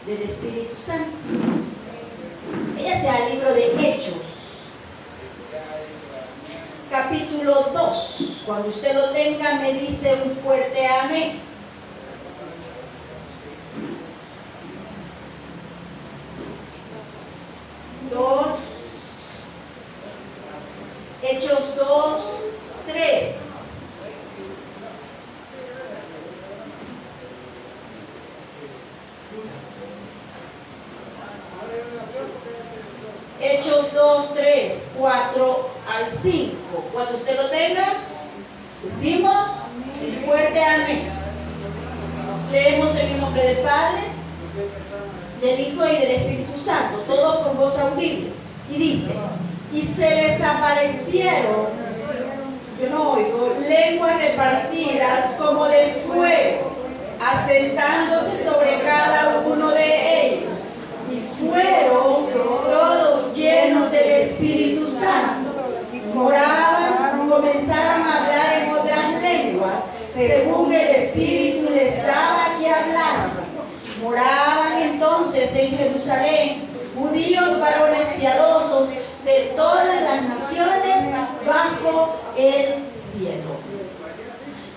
del Espíritu Santo. Ella sea el libro de Hechos, capítulo 2. Cuando usted lo tenga, me dice un fuerte amén. Hechos 2, 3. Hechos 2, 3, 4 al 5. Cuando usted lo tenga, decimos el fuerte amén. Leemos en el nombre del Padre, del Hijo y del Espíritu Santo, todos con voz audible. Y dice: y se les aparecieron, yo no oigo, lenguas repartidas como de fuego, asentándose sobre cada uno de ellos. Y fueron todos llenos del Espíritu Santo. Moraban, comenzaron a hablar en otras lenguas, según el Espíritu les daba que hablasen. Moraban entonces en Jerusalén judíos varones piadosos de todas las naciones bajo el cielo.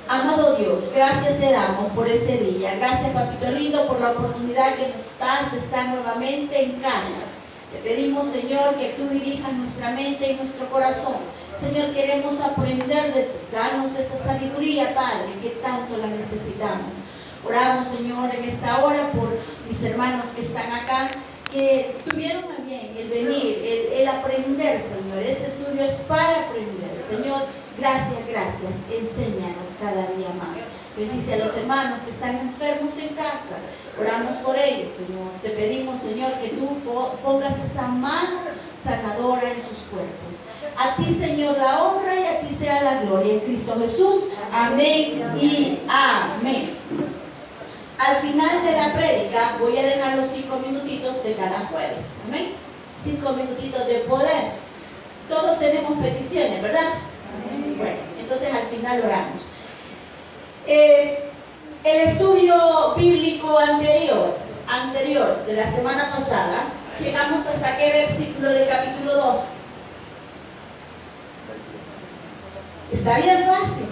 Amado Dios, gracias te damos por este día. Gracias, papito lindo, por la oportunidad que nos das de estar nuevamente en casa. Te pedimos, Señor, que tú dirijas nuestra mente y nuestro corazón. Señor, queremos aprender de ti. Danos esa sabiduría, Padre, que tanto la necesitamos. Oramos, Señor, en esta hora por mis hermanos que están acá, que tuvieron a bien el venir, el aprender, Señor. Este estudio es para aprender. Señor, gracias, gracias. Enséñanos cada día más. Bendice a los hermanos que están enfermos en casa. Oramos por ellos, Señor. Te pedimos, Señor, que tú pongas esa mano sanadora en sus cuerpos. A ti, Señor, la honra y a ti sea la gloria. En Cristo Jesús. Amén y amén. Al final de la prédica voy a dejar los 5 minutitos de cada jueves. Amén. 5 minutitos de poder. Todos tenemos peticiones, ¿verdad? Bueno, entonces al final oramos. El estudio bíblico anterior de la semana pasada, llegamos hasta qué versículo del capítulo 2. Está bien fácil.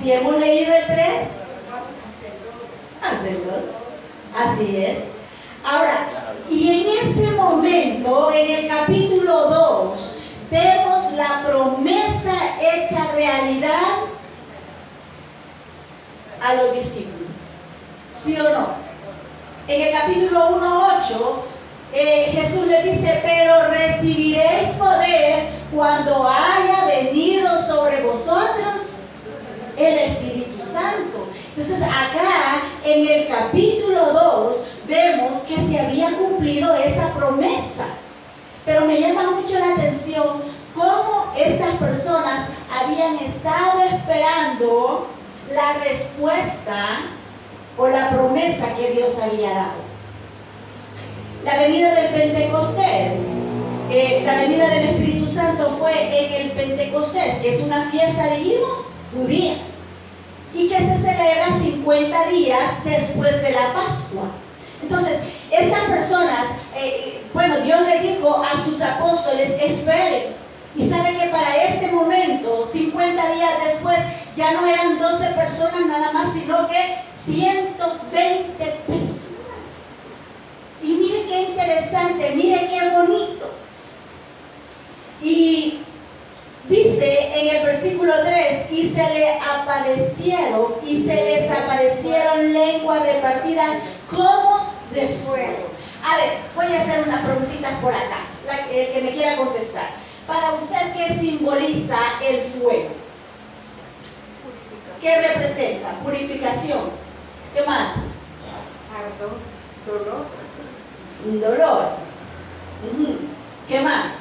Si hemos leído el 3, así es. Ahora, y en ese momento, en el capítulo 2, vemos la promesa hecha realidad a los discípulos. ¿Sí o no? En el capítulo 1:8, Jesús le dice: pero recibiréis poder cuando haya venido sobre vosotros el Espíritu Santo. Entonces acá en el capítulo 2 vemos que se había cumplido esa promesa. Pero me llama mucho la atención cómo estas personas habían estado esperando la respuesta o la promesa que Dios había dado. La venida del Pentecostés, la venida del Espíritu Santo fue en el Pentecostés, que es una fiesta, dijimos, judía, y que se celebra 50 días después de la Pascua. Entonces, estas personas, Dios le dijo a sus apóstoles: esperen. Y sabe que para este momento, 50 días después, ya no eran 12 personas nada más, sino que 120 personas. Y mire qué interesante, mire qué bonito. Y dice en el versículo 3: y se les aparecieron lenguas repartidas como de fuego. A ver, voy a hacer unas preguntitas por acá, que me quiera contestar. Para usted, ¿qué simboliza el fuego? ¿Qué representa? Purificación. ¿Qué más? Ardor, dolor. Dolor. ¿Qué más?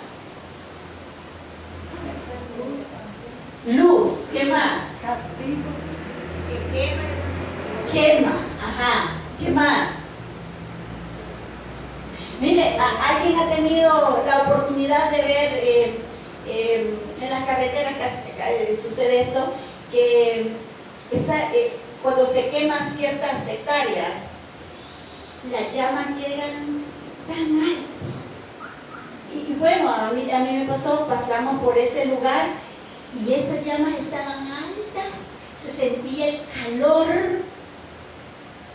Luz. ¿Qué más? Castigo. Quema. Ajá. ¿Qué más? Mire, ¿alguien ha tenido la oportunidad de ver en las carreteras que sucede esto? Que cuando se queman ciertas hectáreas, las llamas llegan tan alto. Y bueno, a mí me pasó, pasamos por ese lugar y esas llamas estaban altas, se sentía el calor,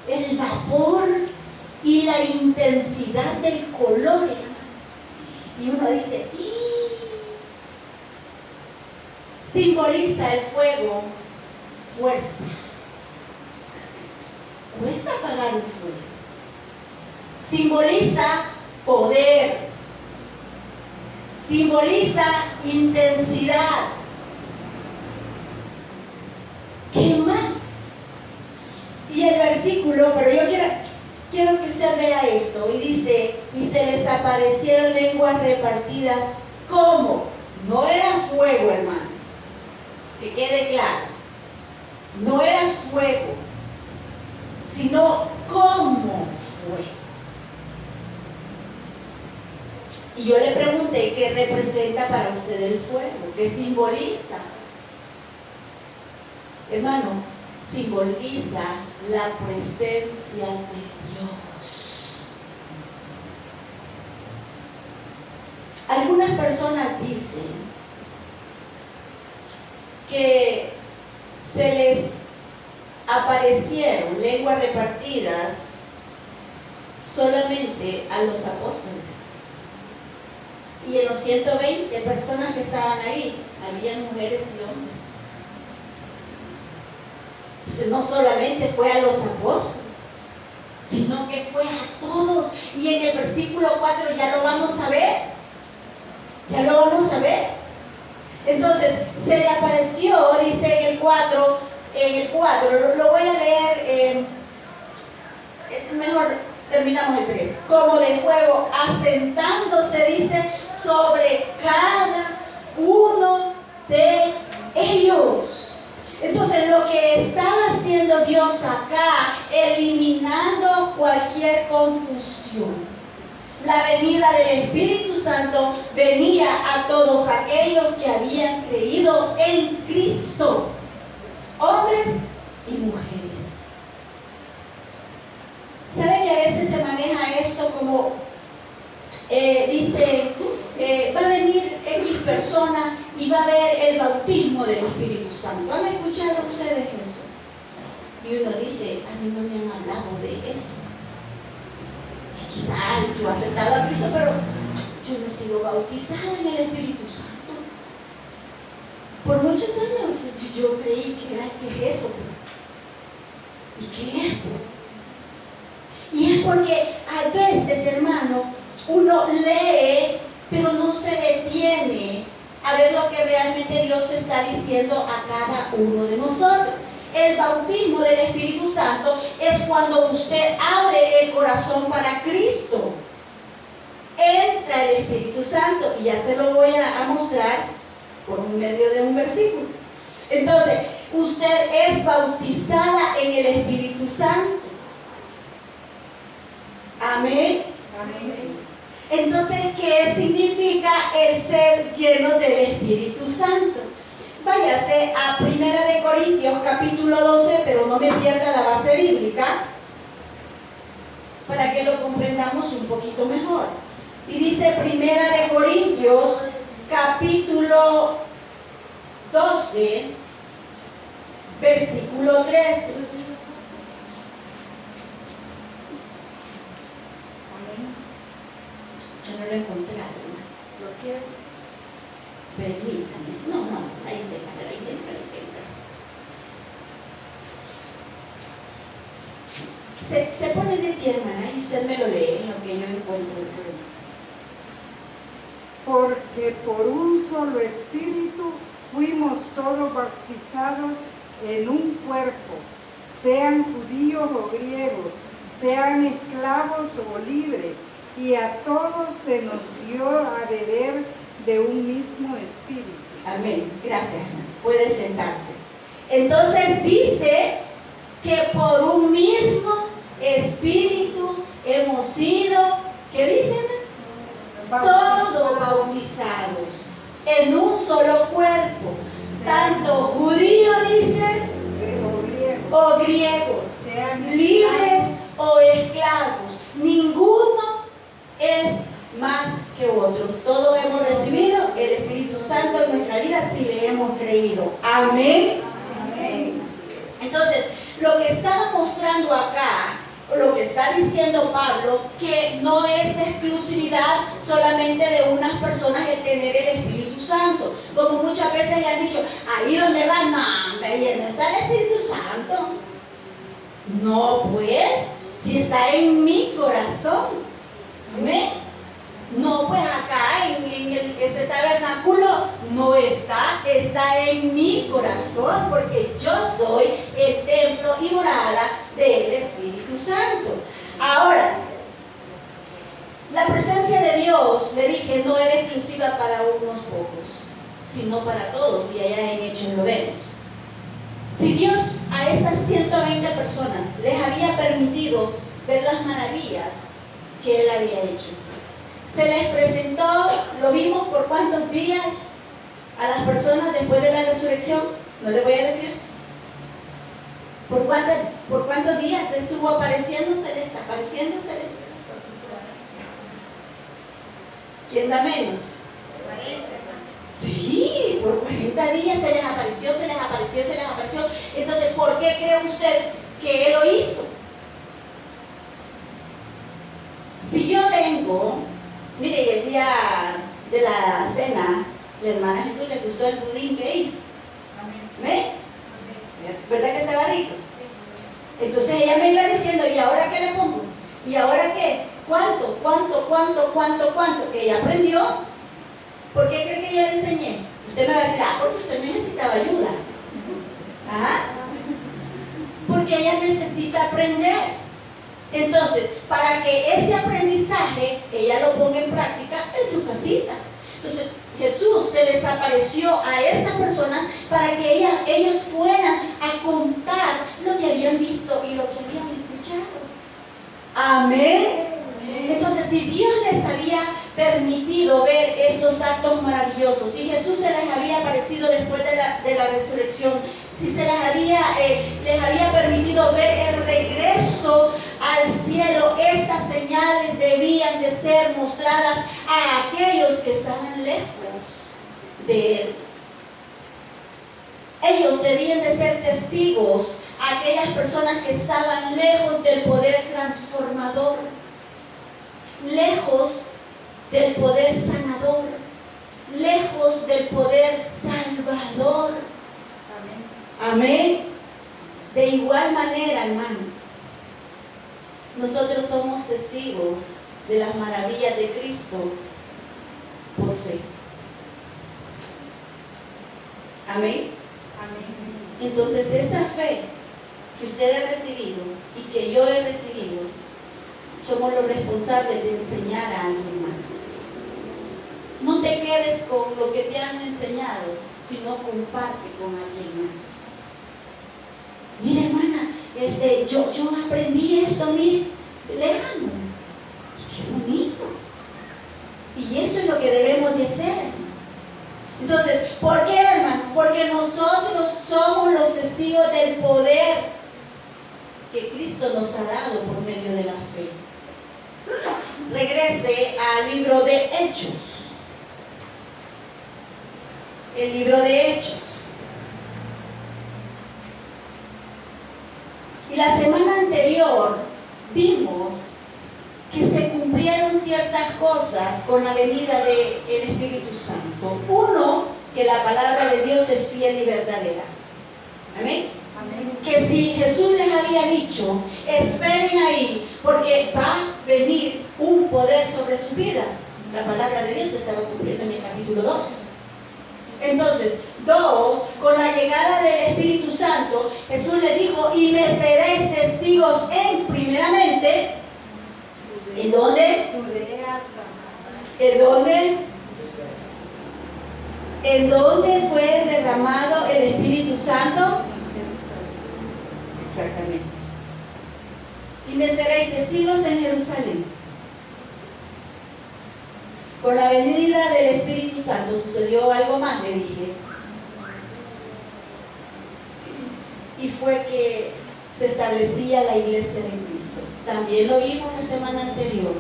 el vapor y la intensidad del color. Y uno dice, simboliza el fuego, fuerza. Cuesta apagar un fuego. Simboliza poder. Simboliza intensidad. ¿Qué más? Y el versículo, pero yo quiero que usted vea esto, y dice, y se les aparecieron lenguas repartidas, ¿cómo? No era fuego, hermano, que quede claro, no era fuego, sino cómo fue. Y yo le pregunté, ¿qué representa para usted el fuego? ¿Qué simboliza? Hermano, simboliza la presencia de Dios. Algunas personas dicen que se les aparecieron lenguas repartidas solamente a los apóstoles. Y en los 120 personas que estaban ahí, había mujeres y hombres. Entonces, no solamente fue a los apóstoles, sino que fue a todos. Y en el versículo 4 ya lo vamos a ver. Ya lo vamos a ver. Entonces, se le apareció, dice en el 4, lo voy a leer, mejor terminamos el 3. Como de fuego, asentándose, dice, sobre cada uno de ellos. Entonces, lo que estaba haciendo Dios acá, eliminando cualquier confusión. La venida del Espíritu Santo venía a todos aquellos que habían creído en Cristo, hombres y mujeres. ¿Sabe que a veces se maneja esto como, dice, va a venir X persona y va a haber el bautismo del Espíritu Santo? ¿Han escuchado ustedes eso? Y uno dice, a mí no me han hablado de eso. Quizás yo he aceptado a Cristo, pero yo no he sido bautizada en el Espíritu Santo. Por muchos años yo creí que era, ¿qué es eso? ¿Y qué es? Y es porque a veces, hermano, uno lee, pero no se detiene a ver lo que realmente Dios está diciendo a cada uno de nosotros. El bautismo del Espíritu Santo es cuando usted abre el corazón para Cristo. Entra el Espíritu Santo, y ya se lo voy a mostrar por medio de un versículo. Entonces, usted es bautizada en el Espíritu Santo. Amén. Amén. Entonces, ¿qué significa el ser lleno del Espíritu Santo? Váyase a 1 Corintios capítulo 12, pero no me pierda la base bíblica, para que lo comprendamos un poquito mejor. Y dice 1 Corintios capítulo 12, versículo 13. Yo no lo he encontrado. ¿Lo quiere? Permítame. No, ahí déjalo. Se pone de pie, hermana, y usted me lo lee en lo que yo encuentro el problema. Porque por un solo espíritu fuimos todos bautizados en un cuerpo, sean judíos o griegos, sean esclavos o libres, y a todos se nos dio a beber de un mismo espíritu. Amén. Gracias. Puede sentarse. Entonces dice que por un mismo espíritu hemos sido, ¿qué dicen? Todos bautizados en un solo cuerpo, tanto judíos, dicen, o griegos, sean libres o o esclavos. Ninguno es más que otro. Todos hemos recibido el Espíritu Santo en nuestra vida si le hemos creído. Amén. Amén. Entonces, lo que estaba mostrando acá, o lo que está diciendo Pablo, que no es exclusividad solamente de unas personas el tener el Espíritu Santo. Como muchas veces le han dicho, ahí donde van, no, ahí no está el Espíritu Santo. No, pues, si está en mi corazón. ¿Amén? No, pues acá en este tabernáculo no está en mi corazón, porque yo soy el templo y morada del Espíritu Santo. Ahora, la presencia de Dios, le dije, no era exclusiva para unos pocos, sino para todos, y allá en Hechos lo vemos. Si Dios a estas 120 personas les había permitido ver las maravillas que Él había hecho, se les presentó, lo vimos por cuántos días a las personas después de la resurrección, no les voy a decir por cuántos días estuvo apareciéndoseles. ¿Quién da menos? 40. Sí, por 40 días se les apareció. Entonces, ¿por qué cree usted que Él lo hizo? Si yo vengo, mire, y el día de la cena, la hermana Jesús le gustó el budín que hizo. ¿Ve? ¿Verdad que estaba rico? Entonces ella me iba diciendo, ¿y ahora qué le pongo? ¿Y ahora qué? ¿Cuánto? Que ella aprendió. ¿Por qué cree que yo le enseñé? Usted me va a decir, porque usted necesitaba ayuda. Porque ella necesita aprender. Entonces, para que ese aprendizaje ella lo ponga en práctica en su casita. Entonces, Jesús se les apareció a estas personas para que ellos fueran a contar lo que habían visto y lo que habían escuchado. Amén. Entonces, si Dios les había permitido ver estos actos maravillosos, si Jesús se les había aparecido después de la resurrección, si se les había permitido ver el regreso al cielo, estas señales debían de ser mostradas a aquellos que estaban lejos de Él. Ellos debían de ser testigos a aquellas personas que estaban lejos del poder transformador, lejos del poder sanador, lejos del poder salvador. Amén. De igual manera, hermano, nosotros somos testigos de las maravillas de Cristo por fe. Amén. Entonces, esa fe que usted ha recibido y que yo he recibido, somos los responsables de enseñar a alguien más. No te quedes con lo que te han enseñado, sino comparte con alguien más. Mira, hermana, yo aprendí esto, mire, léalo. Qué bonito. Y eso es lo que debemos de hacer. Entonces, ¿por qué, hermano? Porque nosotros somos los testigos del poder que Cristo nos ha dado por medio de la fe. Regrese al libro de Hechos. El libro de Hechos. Y la semana anterior vimos que se cumplieron ciertas cosas con la venida del Espíritu Santo. Uno, que la palabra de Dios es fiel y verdadera. Amén. Amén. Que si Jesús les había dicho, esperen ahí, porque va a venir un poder sobre sus vidas, la palabra de Dios se estaba cumpliendo en el capítulo 2. Entonces, 2, con la llegada del Espíritu Santo, Jesús le dijo, y me seréis testigos primeramente, ¿en dónde? ¿En dónde? ¿En dónde fue derramado el Espíritu Santo? Exactamente. Y me seréis testigos en Jerusalén. Con la venida del Espíritu Santo sucedió algo más, le dije. Y fue que se establecía la iglesia de Cristo. También lo vimos la semana anterior.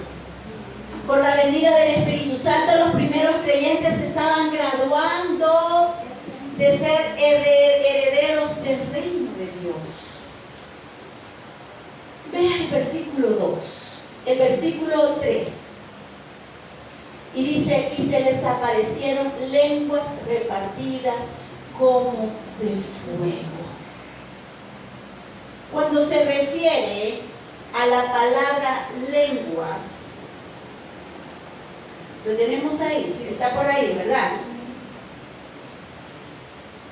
Con la venida del Espíritu Santo, los primeros creyentes se estaban graduando de ser herederos del reino de Dios. Vea el versículo 2, el versículo 3. Y dice, y se les aparecieron lenguas repartidas como de fuego. Cuando se refiere a la palabra lenguas, lo tenemos ahí, está por ahí, ¿verdad?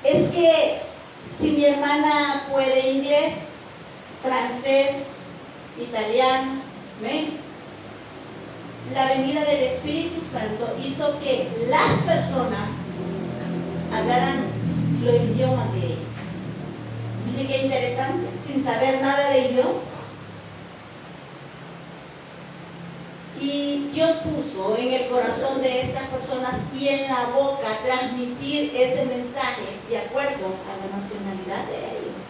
Es que si mi hermana puede inglés, francés, italiano, ¿ven? La venida del Espíritu Santo hizo que las personas hablaran los idiomas de ellos. Miren qué interesante, sin saber nada de idioma. Y Dios puso en el corazón de estas personas y en la boca transmitir ese mensaje de acuerdo a la nacionalidad de ellos.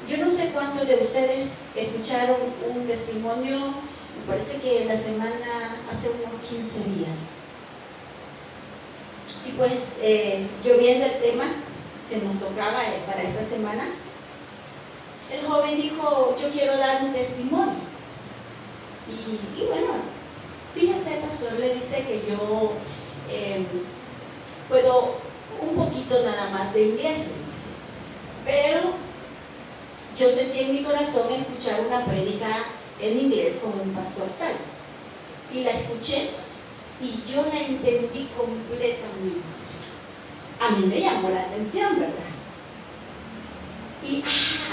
Yo no sé cuántos de ustedes escucharon un testimonio, me parece que la semana, hace unos 15 días. Y pues, yo viendo el tema que nos tocaba para esta semana, el joven dijo, yo quiero dar un testimonio. Y bueno, fíjese, pastor, le dice que yo puedo un poquito nada más de inglés, pero yo sentí en mi corazón escuchar una prédica en inglés con un pastor tal. Y la escuché y yo la entendí completamente. A mí me llamó la atención, ¿verdad? Y,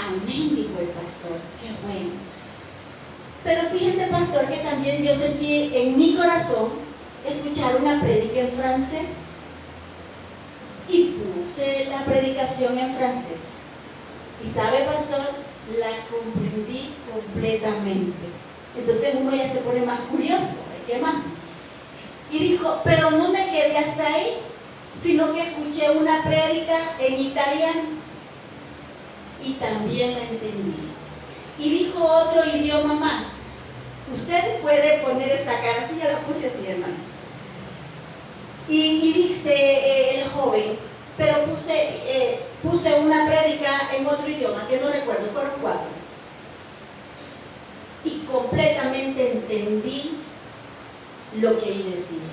amén, dijo el pastor, qué bueno. Pero fíjese, pastor, que también yo sentí en mi corazón escuchar una prédica en francés. Y puse la predicación en francés. Y sabe, pastor, la comprendí completamente. Entonces uno ya se pone más curioso, ¿qué más? Y dijo, pero no me quedé hasta ahí, sino que escuché una prédica en italiano. Y también la entendí. Y dijo otro idioma más. Usted puede poner esa cara, así ya la puse así, hermano. Y dice el joven, pero puse una prédica en otro idioma, que no recuerdo, fueron 4. Y completamente entendí lo que él decía.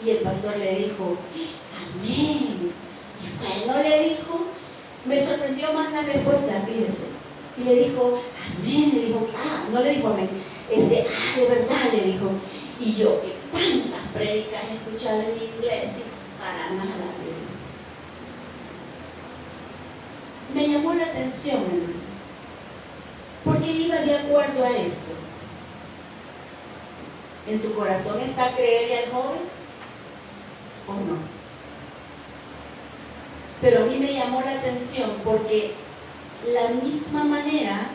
Y el pastor le dijo, amén. Y bueno, le dijo, me sorprendió más la respuesta, fíjese. Y le dijo, amén, le dijo, no le dijo amén, de verdad, le dijo. Y yo, que tantas prédicas he escuchado en inglés, y para nada, le dijo. Me llamó la atención, hermano, porque iba de acuerdo a esto. ¿En su corazón está creerle al joven o no? Pero a mí me llamó la atención porque la misma manera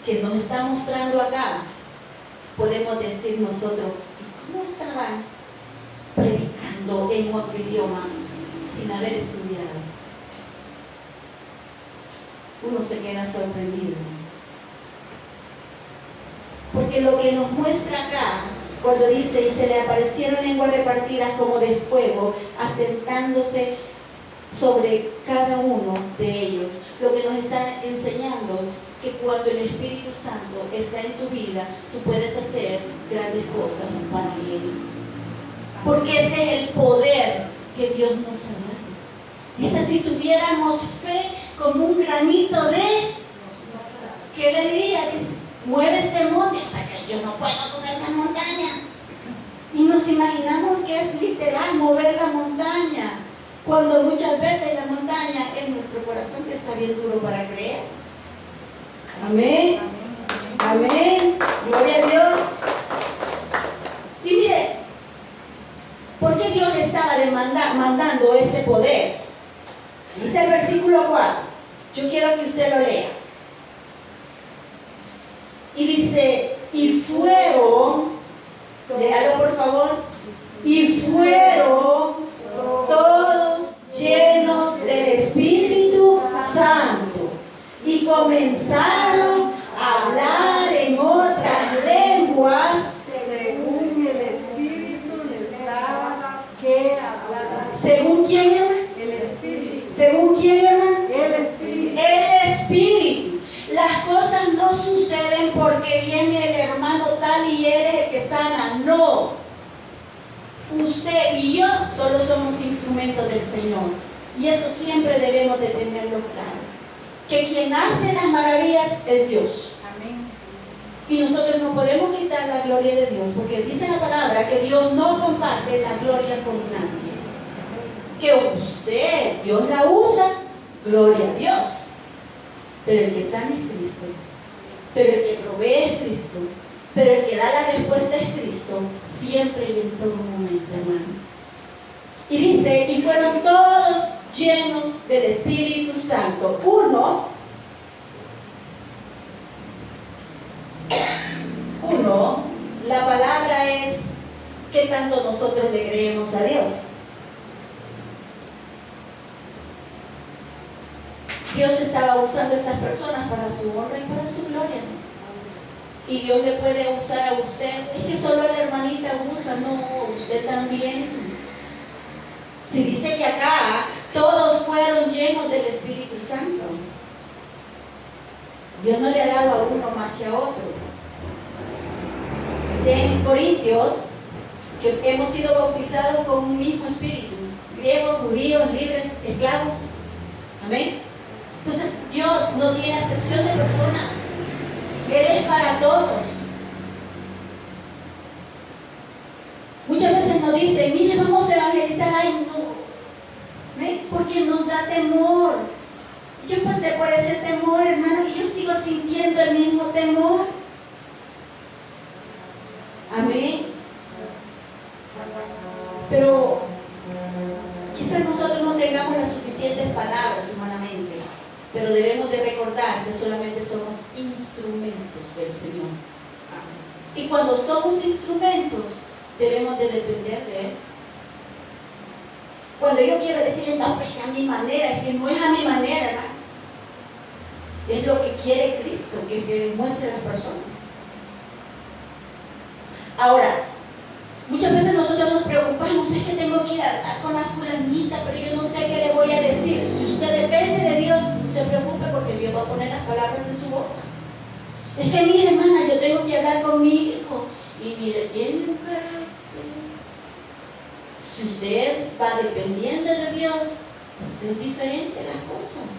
que nos está mostrando acá, podemos decir nosotros, ¿cómo estaban predicando en otro idioma sin haber estudiado? Uno se queda sorprendido. Porque lo que nos muestra acá, cuando dice, y se le aparecieron lenguas repartidas como de fuego, asentándose sobre cada uno de ellos, lo que nos está enseñando que cuando el Espíritu Santo está en tu vida, tú puedes hacer grandes cosas para Él. Porque ese es el poder que Dios nos ha dado. Dice, si tuviéramos fe como un granito de, ¿qué le diría? Dice, mueve este monte, porque yo no puedo con esa montaña. Y nos imaginamos que es literal mover la montaña, cuando muchas veces la montaña es nuestro corazón, que está bien duro para creer. Amén. Amén. Gloria a Dios. Y mire, ¿por qué Dios le estaba mandando este poder? Dice el versículo 4. Yo quiero que usted lo lea. Y dice, y fueron, léalo por favor, y fueron todos llenos del Espíritu Santo y comenzaron suceden porque viene el hermano tal y él es el que sana. No. Usted y yo solo somos instrumentos del Señor. Y eso siempre debemos de tenerlo claro. Que quien hace las maravillas es Dios. Amén. Y nosotros no podemos quitar la gloria de Dios, porque dice la palabra que Dios no comparte la gloria con nadie. Que usted, Dios la usa, gloria a Dios. Pero el que sana es Cristo. Pero el que provee es Cristo. Pero el que da la respuesta es Cristo, siempre y en todo momento, hermano. Y dice, y fueron todos llenos del Espíritu Santo. Uno, la palabra es qué tanto nosotros le creemos a Dios. Dios estaba usando a estas personas para su honra y para su gloria. Y Dios le puede usar a usted. Es que solo la hermanita usa, no, usted también. Si dice que acá todos fueron llenos del Espíritu Santo, Dios no le ha dado a uno más que a otro. Dice en Corintios que hemos sido bautizados con un mismo espíritu, griegos, judíos, libres, esclavos. Amén. Entonces Dios no tiene acepción de persona. Él es para todos. Muchas veces nos dicen, mire, vamos a evangelizar. Ay, no. ¿Ven? Porque nos da temor. Yo pasé por ese temor, hermano, y yo sigo sintiendo el mismo temor. Amén. Pero quizás nosotros no tengamos las suficientes palabras humanamente, pero debemos de recordar que solamente somos instrumentos del Señor. Y cuando somos instrumentos, debemos de depender de Él. Cuando yo quiero decir, no, pues a mi manera, es que no es a mi manera, hermano. Es lo que quiere Cristo, que se demuestre a las personas. Ahora, muchas veces nosotros nos preocupamos, es que tengo que ir a hablar con la fulanita, pero yo no sé qué le voy a decir. Si usted depende de Dios, no se preocupe porque Dios va a poner las palabras en su boca. Es que mire, hermana, yo tengo que hablar con mi hijo. Y mire, tiene un carácter. Si usted va dependiendo de Dios, va a ser diferente las cosas.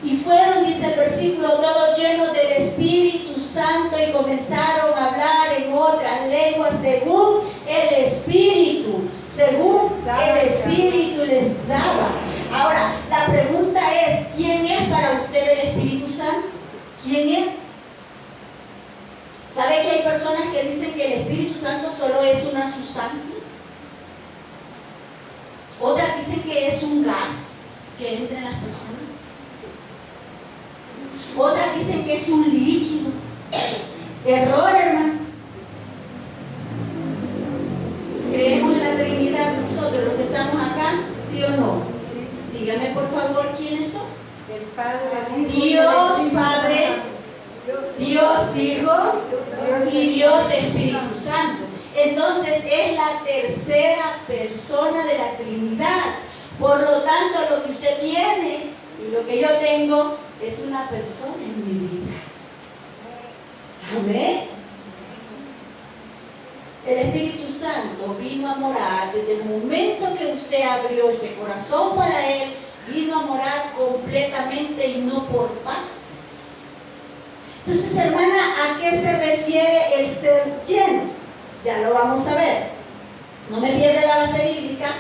Y fueron, dice el versículo, todos llenos del Espíritu Santo y comenzaron a hablar en otras lenguas según el Espíritu les daba. Ahora, la pregunta es, ¿quién es para usted el Espíritu Santo? ¿Quién es? ¿Sabe que hay personas que dicen que el Espíritu Santo solo es una sustancia? Otras dicen que es un gas que entra en las personas. Otras dicen que es un líquido. Error, hermano. ¿Creemos en la Trinidad nosotros, los que estamos acá? ¿Sí o no? Sí. Dígame por favor, ¿quiénes son? El Padre, el Hijo, Dios Padre, Dios Hijo y Dios Espíritu Santo. Entonces es la tercera persona de la Trinidad. Por lo tanto, lo que usted tiene y lo que yo tengo es una persona en mi vida. Amén. El Espíritu Santo vino a morar desde el momento que usted abrió ese corazón para Él, vino a morar completamente y no por partes. Entonces, hermana, ¿a qué se refiere el ser llenos? Ya lo vamos a ver. No me pierda la base bíblica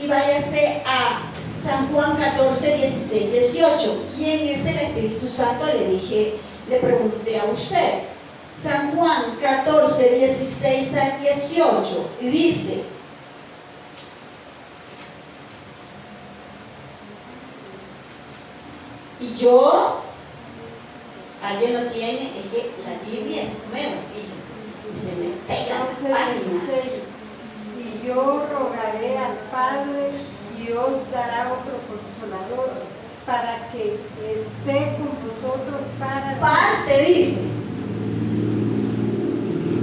y váyase a San Juan 14, 16, 18. ¿Quién es el Espíritu Santo? Le pregunté a usted. San Juan 14, 16 al 18. Y dice: y yo, alguien lo tiene, es que la Biblia es nueva, y se me pega las páginas. Y yo rogaré al Padre y os dará otro consolador para que esté con vosotros para parte, dice.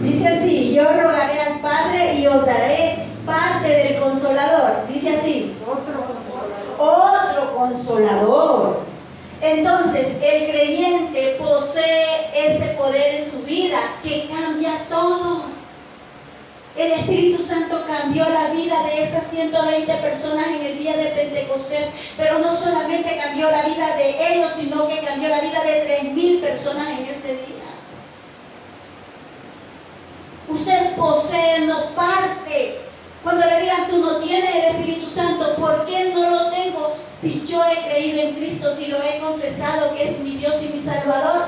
Dice así: yo rogaré al Padre y os daré parte del consolador. Dice así: otro consolador. Entonces, el creyente Espíritu Santo cambió la vida de esas 120 personas en el día de Pentecostés, pero no solamente cambió la vida de ellos, sino que cambió la vida de 3,000 personas en ese día. Usted posee, no parte. Cuando le digan, tú no tienes el Espíritu Santo, ¿por qué no lo tengo? Si yo he creído en Cristo, si lo he confesado que es mi Dios y mi Salvador.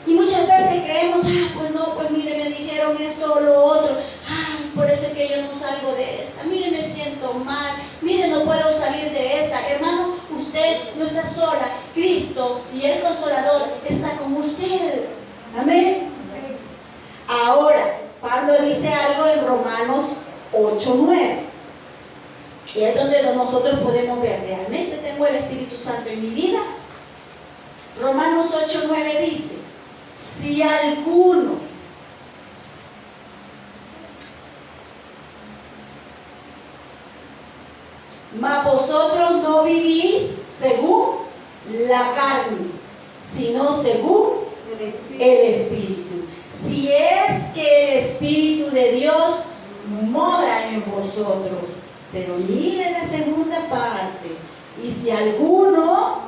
Y muchas veces creemos, pues no, pues mire, me dijeron esto o lo otro. Ay, por eso es que yo no salgo de esta. Mire, me siento mal. Mire, no puedo salir de esta. Hermano, usted no está sola. Cristo y el Consolador está con usted. Amén. Ahora, Pablo dice algo en Romanos 8:9. Y es donde nosotros podemos ver, ¿realmente tengo el Espíritu Santo en mi vida? Romanos 8:9 dice, si alguno mas vosotros no vivís según la carne, sino según el Espíritu. Si es que el Espíritu de Dios mora en vosotros. Pero mire la segunda parte. Y si alguno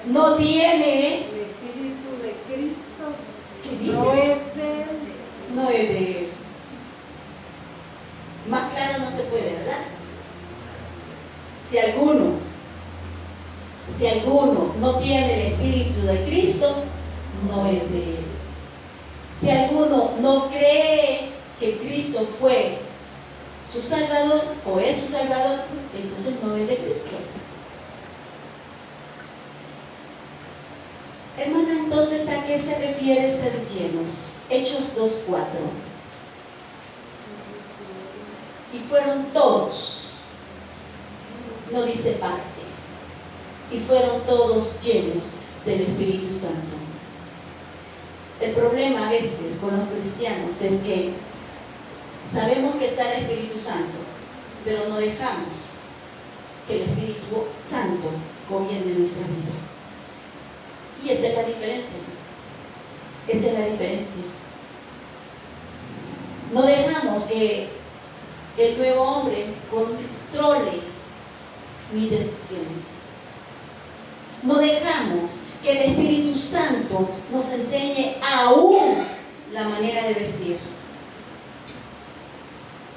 no tiene el Espíritu de Cristo, ¿qué dice? no es de él. No es de él. Más claro no se puede, ¿verdad? Si alguno no tiene el Espíritu de Cristo, no es de él. Si alguno no cree que Cristo fue su Salvador o es su Salvador, entonces no es de Cristo. Hermana, entonces, ¿a qué se refiere ser llenos? Hechos 2:4. Y fueron todos, no dice parte, y fueron todos llenos del Espíritu Santo. El problema a veces con los cristianos es que sabemos que está el Espíritu Santo, pero no dejamos que el Espíritu Santo gobierne nuestra vida. Y esa es la diferencia. Esa es la diferencia. No dejamos que el nuevo hombre controle mis decisiones. No dejamos que el Espíritu Santo nos enseñe aún la manera de vestir.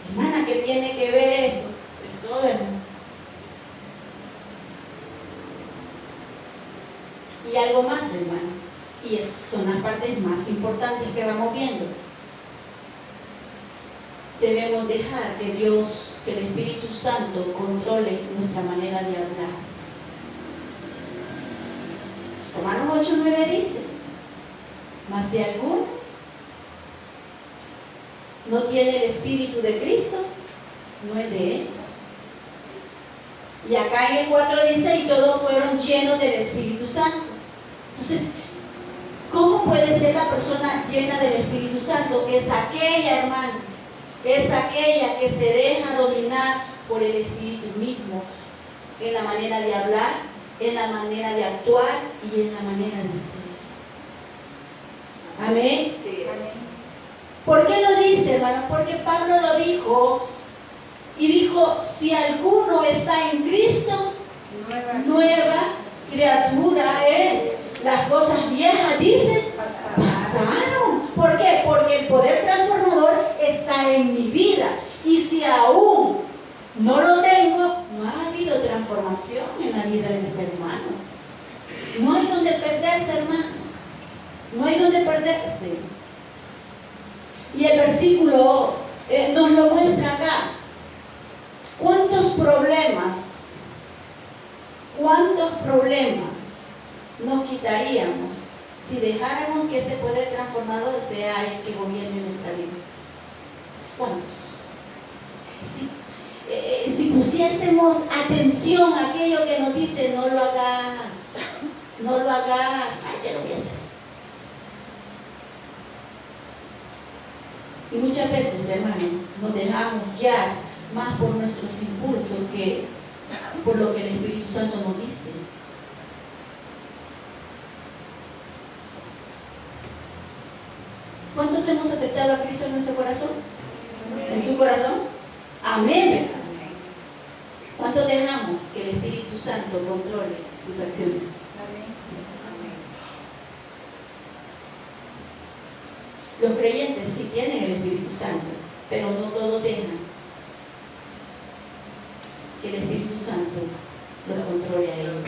Hermana, ¿qué tiene que ver eso? Es todo, hermano. Y algo más, hermano, y son las partes más importantes que vamos viendo. Debemos dejar que Dios, que el Espíritu Santo controle nuestra manera de hablar. Romanos 8:9 dice, mas si alguno no tiene el Espíritu de Cristo, no es de él. Y acá en el 4 dice, y todos fueron llenos del Espíritu Santo. Entonces, ¿cómo puede ser la persona llena del Espíritu Santo? Es aquella, hermano, es aquella que se deja dominar por el Espíritu mismo, en la manera de hablar, en la manera de actuar y en la manera de ser. Amén. Sí, ¿Por qué lo dice, hermano? Porque Pablo lo dijo y dijo, si alguno está en Cristo, nueva criatura es. Las cosas viejas, dice, pasaron. ¿Por qué? Porque el poder transformador está en mi vida. Y si aún no lo tengo, no ha habido transformación en la vida del ser humano. No hay donde perderse, hermano. No hay donde perderse. Y el versículo nos lo muestra acá. ¿Cuántos problemas nos quitaríamos si dejáramos que ese poder transformador sea el que gobierne nuestra vida? ¿Cuántos? Si pusiésemos atención a aquello que nos dice, no lo hagas, no lo hagas, ay, ya lo voy a hacer. Y muchas veces, hermano, nos dejamos guiar más por nuestros impulsos que por lo que el Espíritu Santo nos dice. ¿Cuántos hemos aceptado a Cristo en nuestro corazón? ¿En su corazón? Amén, ¿verdad? ¿Cuánto dejamos que el Espíritu Santo controle sus acciones? Los creyentes sí tienen el Espíritu Santo, pero no todos dejan que el Espíritu Santo los controle a ellos.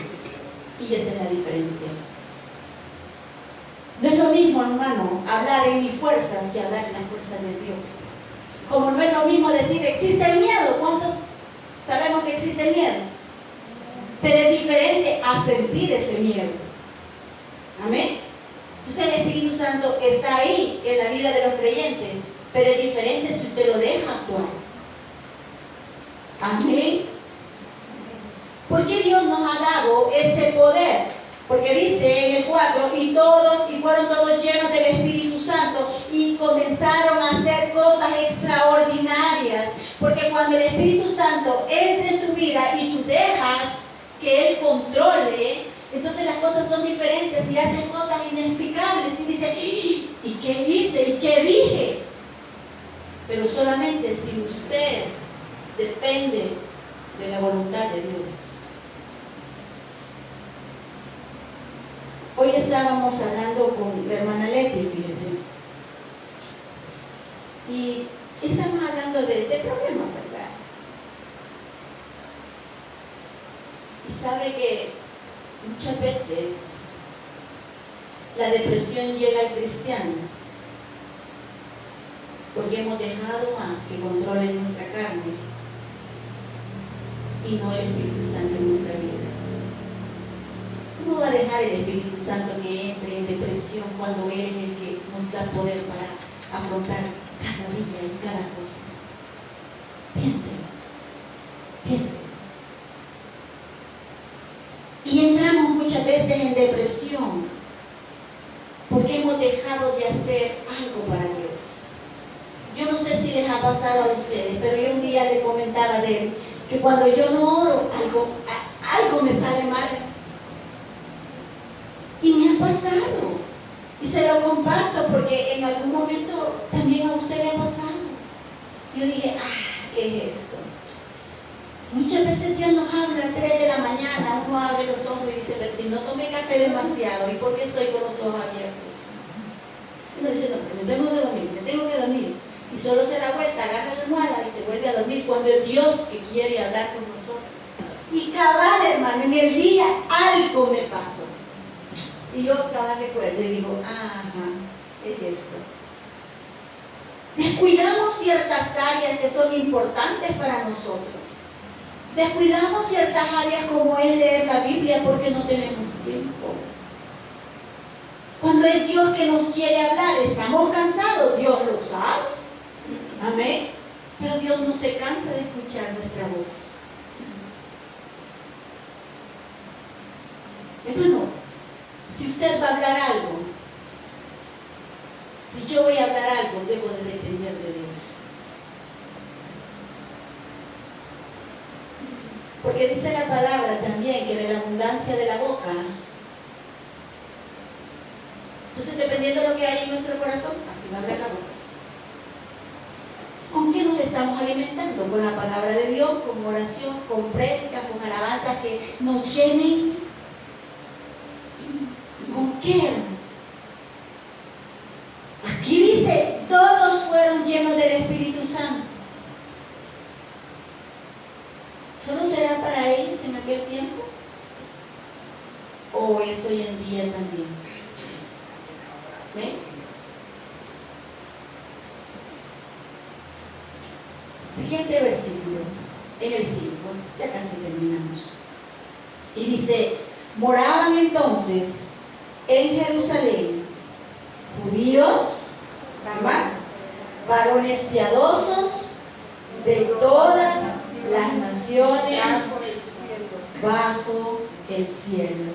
Y esa es la diferencia. No es lo mismo, hermano, hablar en mis fuerzas que hablar en las fuerzas de Dios. Como no es lo mismo decir existe el miedo. ¿Cuántos sabemos que existe el miedo? Pero es diferente a sentir ese miedo. Amén. Entonces el Espíritu Santo está ahí en la vida de los creyentes, pero es diferente si usted lo deja actuar. Amén. ¿Por qué Dios nos ha dado ese poder? Porque dice en el 4, y fueron todos llenos del Espíritu Santo y comenzaron a hacer cosas extraordinarias. Porque cuando el Espíritu Santo entra en tu vida y tú dejas que Él controle, entonces las cosas son diferentes y hacen cosas inexplicables. Y dice, ¿y qué hice? ¿Y qué dije? Pero solamente si usted depende de la voluntad de Dios. Hoy estábamos hablando con la hermana Leti, fíjense, y estamos hablando de problemas, ¿verdad? Y sabe que muchas veces la depresión llega al cristiano porque hemos dejado más que controle nuestra carne y no el Espíritu Santo en nuestra vida. ¿Cómo va a dejar el Espíritu Santo que entre en depresión cuando Él es el que nos da poder para afrontar cada día y cada cosa? Piénselo, piénselo. Y entramos muchas veces en depresión porque hemos dejado de hacer algo para Dios. Yo no sé si les ha pasado a ustedes, pero yo un día le comentaba de él que cuando yo no oro, algo me sale mal. Y me ha pasado. Y se lo comparto porque en algún momento también a usted le ha pasado. Yo dije, ¿qué es esto? Muchas veces Dios nos habla a 3 de la mañana, uno abre los ojos y dice, pero si no tomé café demasiado, ¿y por qué estoy con los ojos abiertos? Uno dice, no, pero me tengo que dormir. Y solo se da vuelta, agarra la almohada y se vuelve a dormir cuando es Dios que quiere hablar con nosotros. Y cabal, hermano, en el día algo me pasó. Y yo cabal recuerdo y digo, es esto. Descuidamos ciertas áreas que son importantes para nosotros. Descuidamos ciertas áreas como es leer la Biblia porque no tenemos tiempo. Cuando es Dios que nos quiere hablar, estamos cansados, Dios lo sabe. Amén. Pero Dios no se cansa de escuchar nuestra voz. Hermano, si usted va a hablar algo, si yo voy a hablar algo, debo de depender de Dios. Porque dice la palabra también que de la abundancia de la boca. Entonces, dependiendo de lo que hay en nuestro corazón, así va a hablar la boca. ¿Con qué nos estamos alimentando? Con la palabra de Dios, con oración, con prédicas, con alabanzas que nos llenen. ¿Con qué? Aquí dice, todos fueron llenos del Espíritu Santo. ¿Solo será para ellos en aquel tiempo? ¿O es hoy en día también? ¿Ven? Siguiente versículo, en el 5, ya casi terminamos. Y dice, moraban entonces en Jerusalén judíos, más, varones piadosos de todas las naciones bajo el cielo.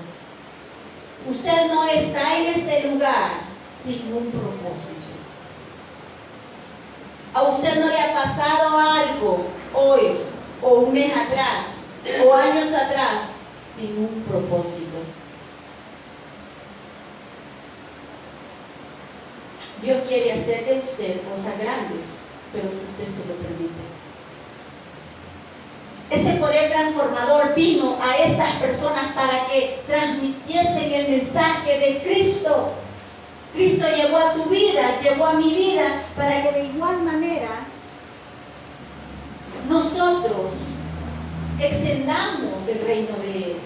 Usted no está en este lugar sin un propósito. ¿A usted no le ha pasado algo hoy, o un mes atrás, o años atrás, sin un propósito? Dios quiere hacer de usted cosas grandes, pero si usted se lo permite. Ese poder transformador vino a estas personas para que transmitiesen el mensaje de Cristo. Cristo llegó a tu vida, llegó a mi vida, para que de igual manera nosotros extendamos el reino de Él.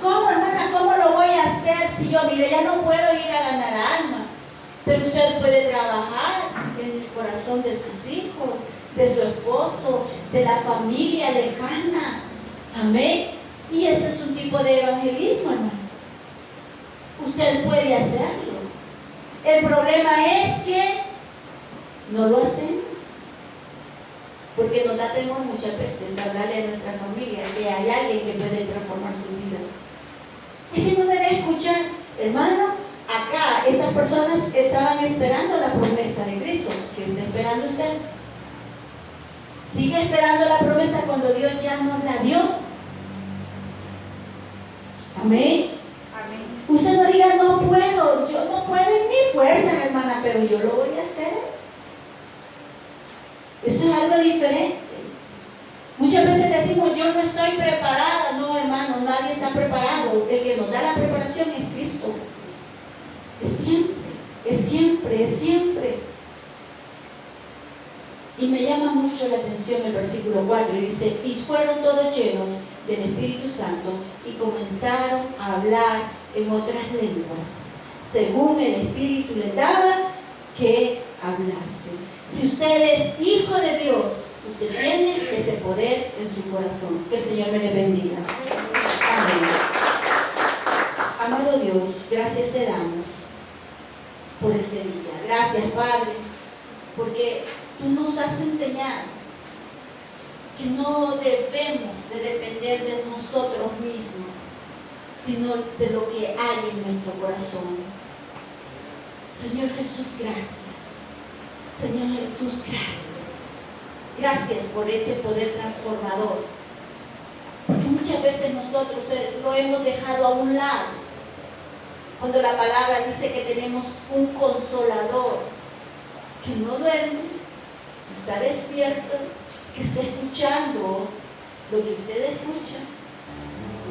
¿Cómo, hermana? ¿Cómo lo voy a hacer si yo, mire, ya no puedo ir a ganar alma? Pero usted puede trabajar en el corazón de sus hijos, de su esposo, de la familia lejana. Amén. Y ese es un tipo de evangelismo, hermano. Usted puede hacerlo. El problema es que no lo hacemos. Porque nos da temor muchas veces hablarle a nuestra familia que hay alguien que puede transformar su vida. Es que no me va a escuchar, hermano. Acá, estas personas estaban esperando la promesa de Cristo. ¿Qué está esperando usted? ¿Sigue esperando la promesa cuando Dios ya nos la dio? Amén. Amén. Usted no diga, no puedo, yo no puedo en mi fuerza, hermana, pero yo lo voy a hacer. Eso es algo diferente. Muchas veces decimos, yo no estoy preparada. No, hermano, nadie está preparado. El que nos da la preparación es Cristo. Es siempre, es siempre, es siempre. Y me llama mucho la atención el versículo 4 y dice, y fueron todos llenos del Espíritu Santo y comenzaron a hablar en otras lenguas, según el Espíritu les daba que hablase. Si usted es hijo de Dios, usted tiene ese poder en su corazón. Que el Señor me le bendiga. Amén. Amado Dios, gracias te damos por este día. Gracias, Padre, porque tú nos has enseñado que no debemos de depender de nosotros mismos, sino de lo que hay en nuestro corazón. Señor Jesús, gracias. Señor Jesús, gracias. Gracias por ese poder transformador. Porque muchas veces nosotros lo hemos dejado a un lado. Cuando la palabra dice que tenemos un consolador que no duerme, está despierto, que está escuchando lo que usted escucha,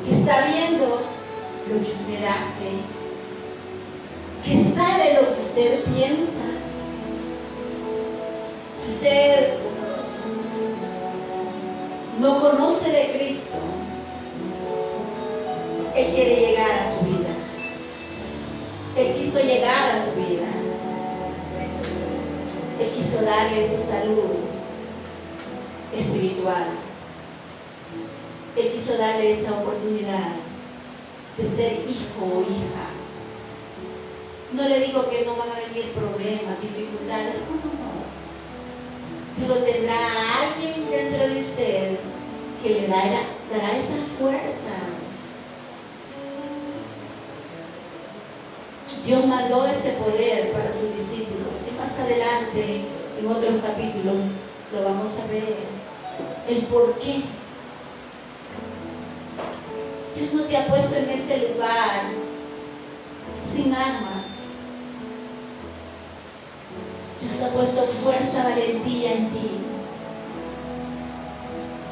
que está viendo lo que usted hace, que sabe lo que usted piensa. Si usted no conoce de Cristo, Él quiere llegar a su vida. Él quiso llegar a su vida. Él quiso darle esa salud espiritual. Él quiso darle esa oportunidad de ser hijo o hija. No le digo que no van a venir problemas, dificultades, no. Pero tendrá alguien dentro de usted que le dará esas fuerzas. Dios mandó ese poder para sus discípulos y más adelante en otros capítulos lo vamos a ver, el por qué. Dios no te ha puesto en ese lugar sin armas. Dios te ha puesto fuerza, valentía en ti.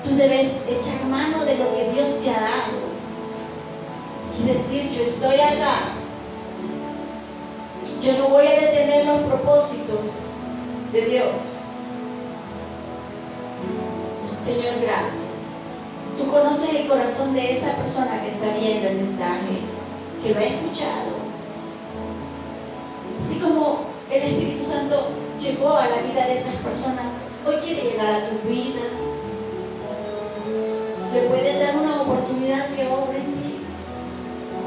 Tú debes echar mano de lo que Dios te ha dado y decir, yo estoy acá. Yo no voy a detener los propósitos de Dios. Señor, gracias. Tú conoces el corazón de esa persona que está viendo el mensaje, que lo ha escuchado. Así como el Espíritu Santo llegó a la vida de esas personas, hoy quiere llegar a tu vida. Le puedes dar una oportunidad que obre en ti.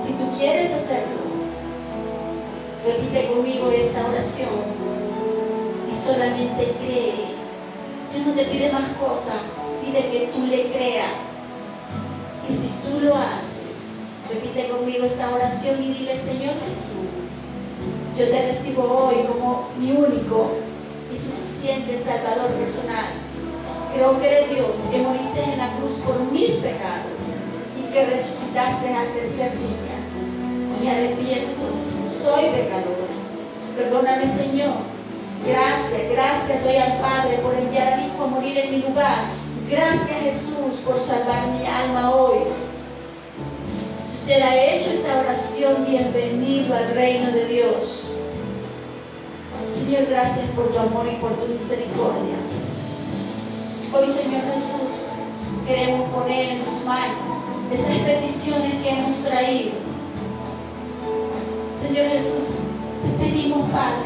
Si tú quieres hacerlo, repite conmigo esta oración y solamente cree. Dios no te pide más cosas, pide que tú le creas. Y si tú lo haces, repite conmigo esta oración y dile, Señor Jesús, yo te recibo hoy como mi único y suficiente Salvador personal. Creo que eres Dios, que moriste en la cruz por mis pecados y que resucitaste al tercer día. Me arrepiento, soy pecador. Perdóname, Señor. Gracias doy al Padre por enviar al Hijo a morir en mi lugar. Gracias, Jesús, por salvar mi alma hoy. Si usted ha hecho esta oración, bienvenido al reino de Dios. Señor, gracias por tu amor y por tu misericordia. Hoy, Señor Jesús, queremos poner en tus manos esas peticiones que hemos traído. Señor Jesús, te pedimos, Padre,